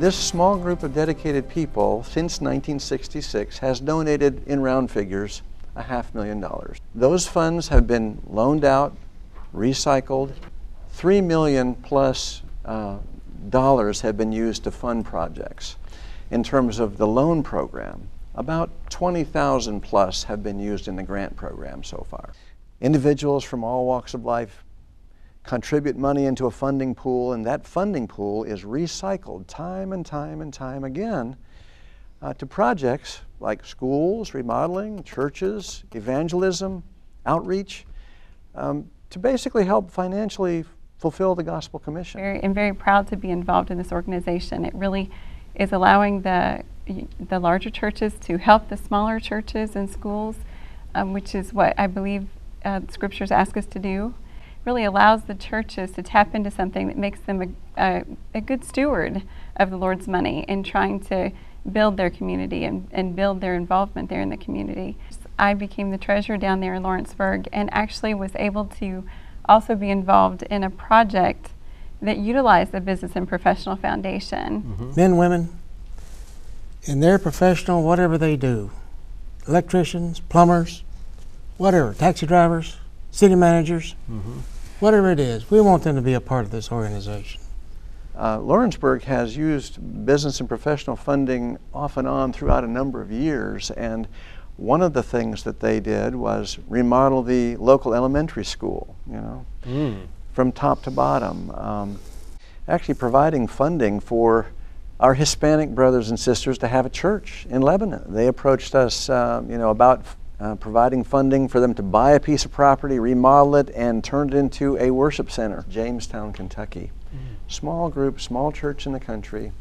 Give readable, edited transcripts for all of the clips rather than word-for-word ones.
This small group of dedicated people since 1966 has donated, in round figures, $500,000. Those funds have been loaned out, recycled. $3 million plus dollars have been used to fund projects. In terms of the loan program, about 20,000 plus have been used in the grant program so far. Individuals from all walks of life contribute money into a funding pool, and that funding pool is recycled time and time and time again to projects like schools, remodeling, churches, evangelism, outreach, to basically help financially fulfill the Gospel Commission. I'm very proud to be involved in this organization. It really is allowing the larger churches to help the smaller churches and schools, which is what I believe Scriptures ask us to do. Really allows the churches to tap into something that makes them a good steward of the Lord's money in trying to build their community and build their involvement there in the community. I became the treasurer down there in Lawrenceburg and actually was able to also be involved in a project that utilized the Business and Professional Foundation. Mm-hmm. Men, women, in their professional, whatever they do, electricians, plumbers, whatever, taxi drivers, city managers, whatever it is, we want them to be a part of this organization. Lawrenceburg has used business and professional funding off and on throughout a number of years, and one of the things that they did was remodel the local elementary school, from top to bottom, actually providing funding for our Hispanic brothers and sisters to have a church in Lebanon. They approached us about providing funding for them to buy a piece of property, remodel it, and turn it into a worship center, Jamestown, Kentucky. Small group, small church in the country.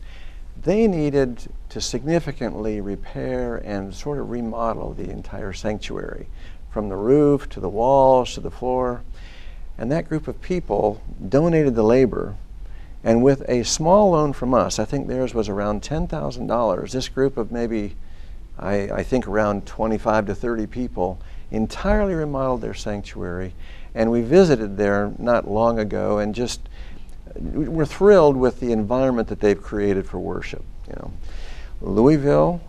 They needed to significantly repair and sort of remodel the entire sanctuary, from the roof to the walls to the floor. And that group of people donated the labor, and with a small loan from us, I think theirs was around $10,000, this group of maybe, I think around 25 to 30 people, entirely remodeled their sanctuary. And we visited there not long ago and just we're thrilled with the environment that they've created for worship. Louisville,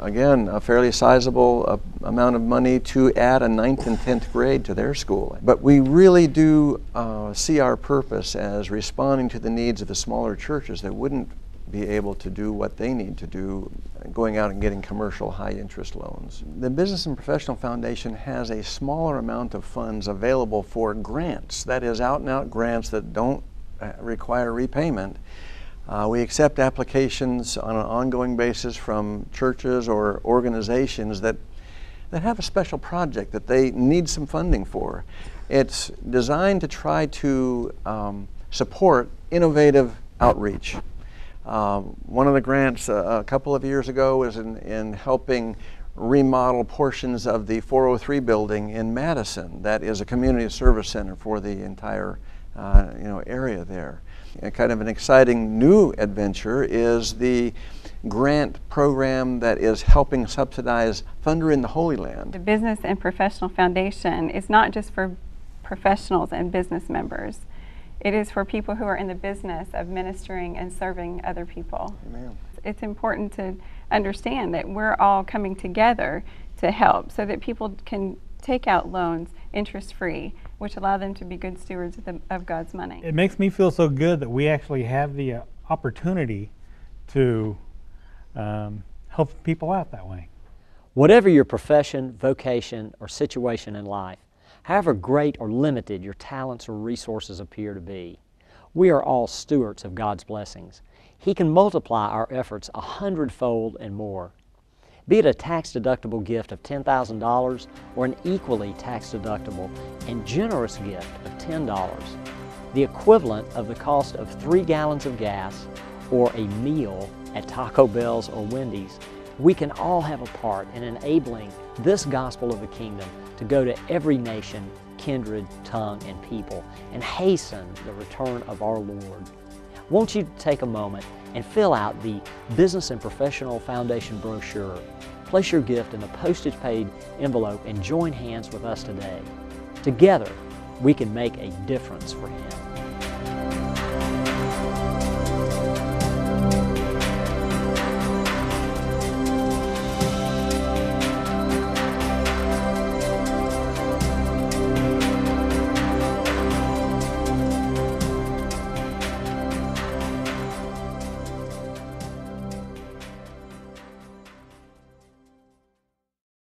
again, a fairly sizable amount of money to add a 9th and 10th grade to their school. But we really do see our purpose as responding to the needs of the smaller churches that wouldn't be able to do what they need to do, going out and getting commercial high-interest loans. The Business and Professional Foundation has a smaller amount of funds available for grants, that is out-and-out grants that don't require repayment. We accept applications on an ongoing basis from churches or organizations that have a special project that they need some funding for. It's designed to try to support innovative outreach. One of the grants a couple of years ago was in helping remodel portions of the 403 building in Madison. That is a community service center for the entire area there. And kind of an exciting new adventure is the grant program that is helping subsidize Thunder in the Holy Land. The Business and Professional Foundation is not just for professionals and business members. It is for people who are in the business of ministering and serving other people. Amen. It's important to understand that we're all coming together to help so that people can take out loans interest-free, which allow them to be good stewards of God's money. It makes me feel so good that we actually have the opportunity to help people out that way. Whatever your profession, vocation, or situation in life, however great or limited your talents or resources appear to be, we are all stewards of God's blessings. He can multiply our efforts 100-fold and more. Be it a tax-deductible gift of $10,000 or an equally tax-deductible and generous gift of $10, the equivalent of the cost of 3 gallons of gas or a meal at Taco Bell's or Wendy's, we can all have a part in enabling this gospel of the kingdom to go to every nation, kindred, tongue, and people, and hasten the return of our Lord. Won't you take a moment and fill out the Business and Professional Foundation brochure? Place your gift in a postage-paid envelope and join hands with us today. Together, we can make a difference for Him.